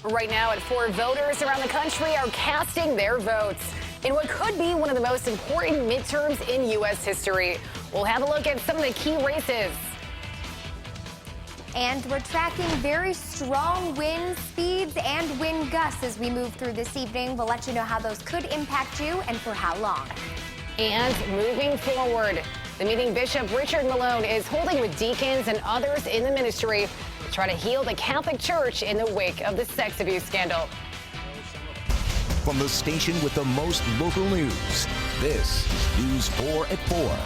Right now at 4, voters around the country are casting their votes in what could be one of the most important midterms in U.S. history. We'll have a look at some of the key races. And we're tracking very strong wind speeds and wind gusts as we move through this evening. We'll let you know how those could impact you and for how long. And moving forward, the meeting Bishop Richard Malone is holding with deacons and others in the ministry to try to heal the Catholic Church in the wake of the sex abuse scandal. From the station with the most local news, this is News 4 at 4.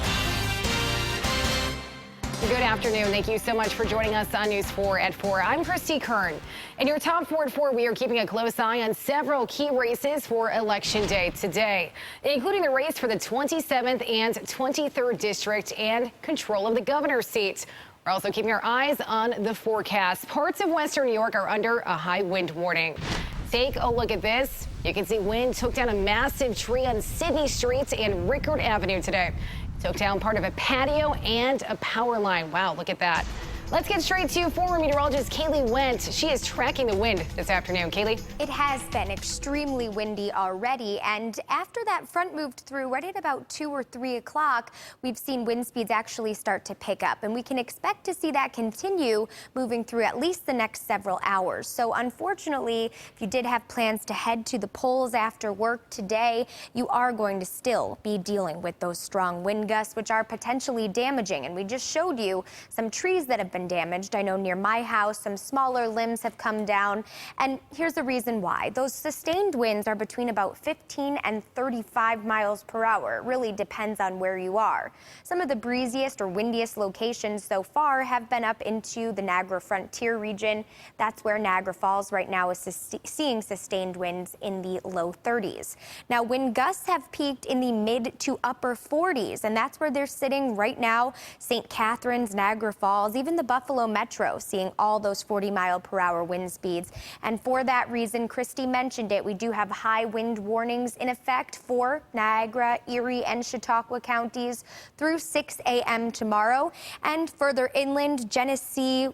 Good afternoon. Thank you so much for joining us on News 4 at 4. I'm Christy Kern. In your top 4 at 4, we are keeping a close eye on several key races for Election Day today, including the race for the 27th and 23rd District and control of the governor's seat. We're also keeping our eyes on the forecast. Parts of western New York are under a high wind warning. Take a look at this. You can see wind took down a massive tree on Sydney Street and Rickard Avenue today. Took down part of a patio and a power line. Wow, look at that. Let's get straight to former meteorologist Kaylee Went. She is tracking the wind this afternoon. Kaylee? It has been extremely windy already, and after that front moved through right at about 2 or 3 o'clock, we've seen wind speeds actually start to pick up, and we can expect to see that continue moving through at least the next several hours. So unfortunately, if you did have plans to head to the polls after work today, you are going to still be dealing with those strong wind gusts, which are potentially damaging. And we just showed you some trees that have been damaged. I know near my house, some smaller limbs have come down. And here's the reason why. Those sustained winds are between about 15 and 35 miles per hour. It really depends on where you are. Some of the breeziest or windiest locations so far have been up into the Niagara Frontier region. That's where Niagara Falls right now is seeing sustained winds in the low 30s. Now, wind gusts have peaked in the mid to upper 40s, and that's where they're sitting right now. St. Catharines, Niagara Falls, even the Buffalo Metro seeing all those 40-mile-per-hour wind speeds. And for that reason, Christy mentioned it, we do have high wind warnings in effect for Niagara, Erie, and Chautauqua counties through 6 a.m. tomorrow. And further inland, Genesee,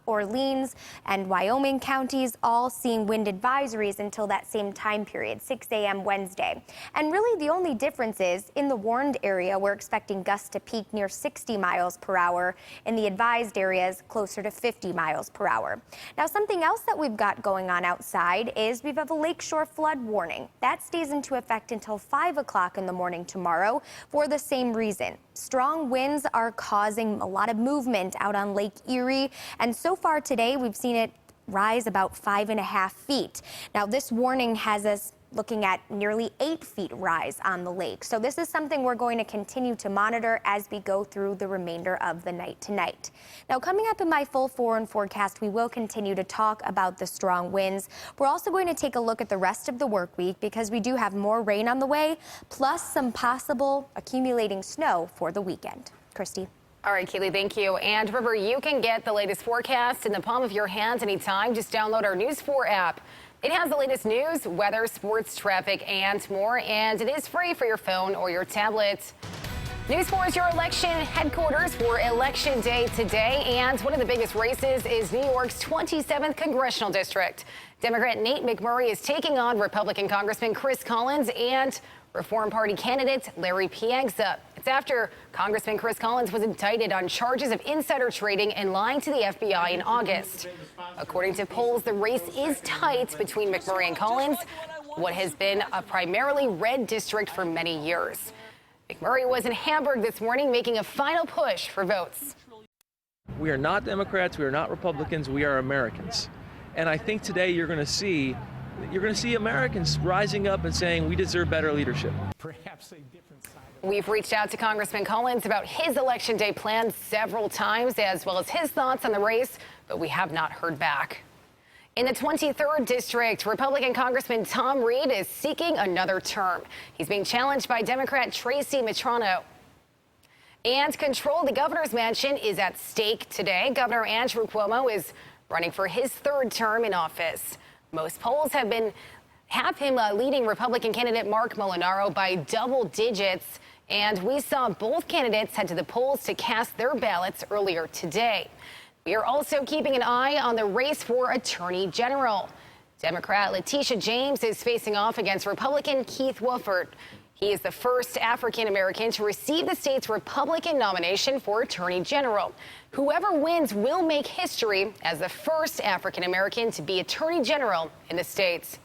Orleans and Wyoming counties all seeing wind advisories until that same time period, 6 a.m. Wednesday. And really the only difference is in the warned area, we're expecting gusts to peak near 60 miles per hour. In the advised areas, closer to 50 miles per hour. Now, something else that we've got going on outside is we have a lakeshore flood warning. That stays into effect until 5 o'clock in the morning tomorrow for the same reason. Strong winds are causing a lot of movement out on Lake Erie, and so far today we've seen it rise about 5.5 feet. Now, this warning has us looking at nearly 8 feet rise on the lake. So this is something we're going to continue to monitor as we go through the remainder of the night tonight. Now, coming up in my full 4 and forecast, we will continue to talk about the strong winds. We're also going to take a look at the rest of the work week because we do have more rain on the way, plus some possible accumulating snow for the weekend. Christy. All right, Kaylee, thank you. And remember, you can get the latest forecast in the palm of your hands anytime. Just download our News 4 app. It has the latest news, weather, sports, traffic, and more, and it is free for your phone or your tablet. News 4 is your election headquarters for Election Day today, and one of the biggest races is New York's 27th Congressional District. Democrat Nate McMurray is taking on Republican Congressman Chris Collins and Reform Party candidate Larry Piegza. It's after Congressman Chris Collins was indicted on charges of insider trading and lying to the FBI in August. According to polls, the race is tight between McMurray and Collins, what has been a primarily red district for many years. McMurray was in Hamburg this morning making a final push for votes. We are not Democrats, we are not Republicans, we are Americans. And I think today you're going to see Americans rising up and saying we deserve better leadership. We've reached out to Congressman Collins about his Election Day plans several times, as well as his thoughts on the race, but we have not heard back. In the 23rd District, Republican Congressman Tom Reed is seeking another term. He's being challenged by Democrat Tracy Mitrano. And control of the governor's mansion is at stake today. Governor Andrew Cuomo is running for his 3rd term in office. Most polls have him leading Republican candidate Mark Molinaro by double digits. And we saw both candidates head to the polls to cast their ballots earlier today. We are also keeping an eye on the race for Attorney General. Democrat Letitia James is facing off against Republican Keith Wofford. He is the first African American to receive the state's Republican nomination for Attorney General. Whoever wins will make history as the first African American to be Attorney General in the states.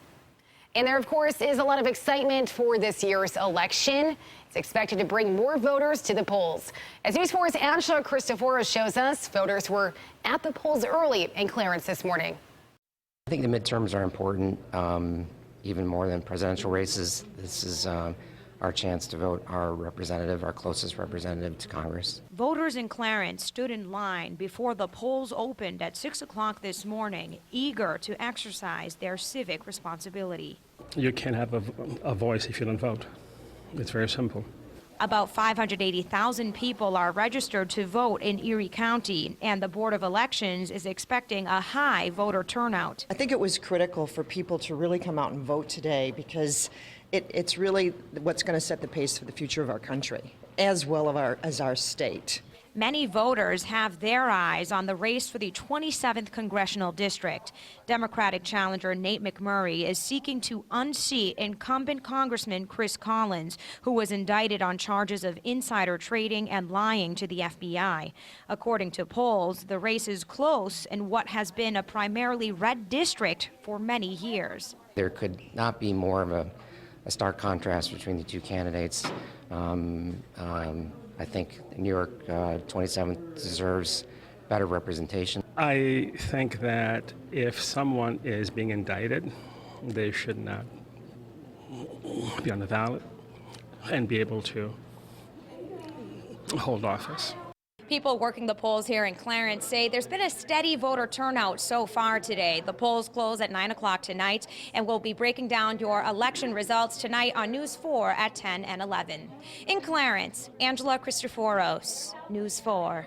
And there, of course, is a lot of excitement for this year's election. It's expected to bring more voters to the polls. As News 4's Angela Cristoforos shows us, voters were at the polls early in Clarence this morning. I think the midterms are important, even more than presidential races. This is our chance to vote our representative, our closest representative to Congress. Voters in Clarence stood in line before the polls opened at 6 o'clock this morning, eager to exercise their civic responsibility. You can't have a voice if you don't vote. It's very simple. About 580,000 people are registered to vote in Erie County, and the Board of Elections is expecting a high voter turnout. I think it was critical for people to really come out and vote today because it's really what's going to set the pace for the future of our country, as well as our state. Many voters have their eyes on the race for the 27th Congressional District. Democratic challenger Nate McMurray is seeking to unseat incumbent Congressman Chris Collins, who was indicted on charges of insider trading and lying to the FBI. According to polls, the race is close in what has been a primarily red district for many years. There could not be more of a stark contrast between the two candidates. I think New York 27th deserves better representation. I think that if someone is being indicted, they should not be on the ballot and be able to hold office. People working the polls here in Clarence say there's been a steady voter turnout so far today. The polls close at 9 o'clock tonight, and we'll be breaking down your election results tonight on News 4 at 10 and 11. In Clarence, Angela Cristoforos, News 4.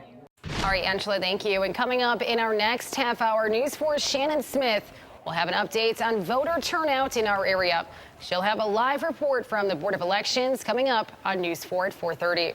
All right, Angela, thank you. And coming up in our next half hour, News 4's Shannon Smith will have an update on voter turnout in our area. She'll have a live report from the Board of Elections coming up on News 4 at 4:30.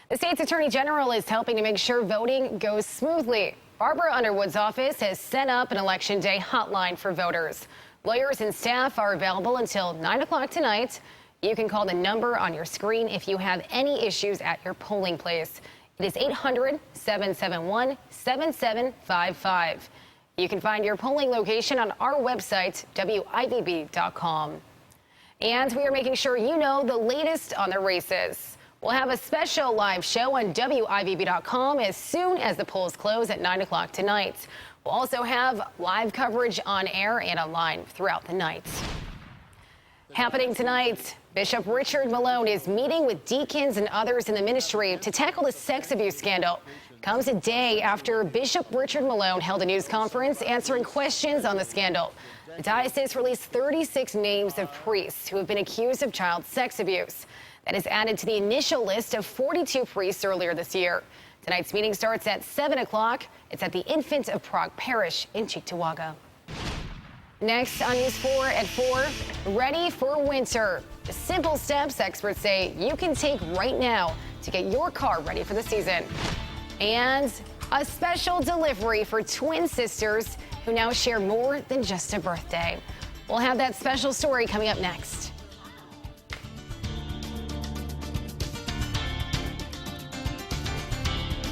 The state's attorney general is helping to make sure voting goes smoothly. Barbara Underwood's office has set up an Election Day hotline for voters. Lawyers and staff are available until 9 o'clock tonight. You can call the number on your screen if you have any issues at your polling place. It is 800-771-7755. You can find your polling location on our website, WIVB.com. And we are making sure you know the latest on the races. We'll have a special live show on WIVB.com as soon as the polls close at 9 o'clock tonight. We'll also have live coverage on air and online throughout the night. Happening tonight, Bishop Richard Malone is meeting with deacons and others in the ministry to tackle the sex abuse scandal. Comes a day after Bishop Richard Malone held a news conference answering questions on the scandal. The diocese released 36 names of priests who have been accused of child sex abuse. That is added to the initial list of 42 priests earlier this year. Tonight's meeting starts at 7 o'clock. It's at the Infant of Prague Parish in Cheektowaga. Next on News 4 at 4, ready for winter. The simple steps experts say you can take right now to get your car ready for the season. And a special delivery for twin sisters who now share more than just a birthday. We'll have that special story coming up next.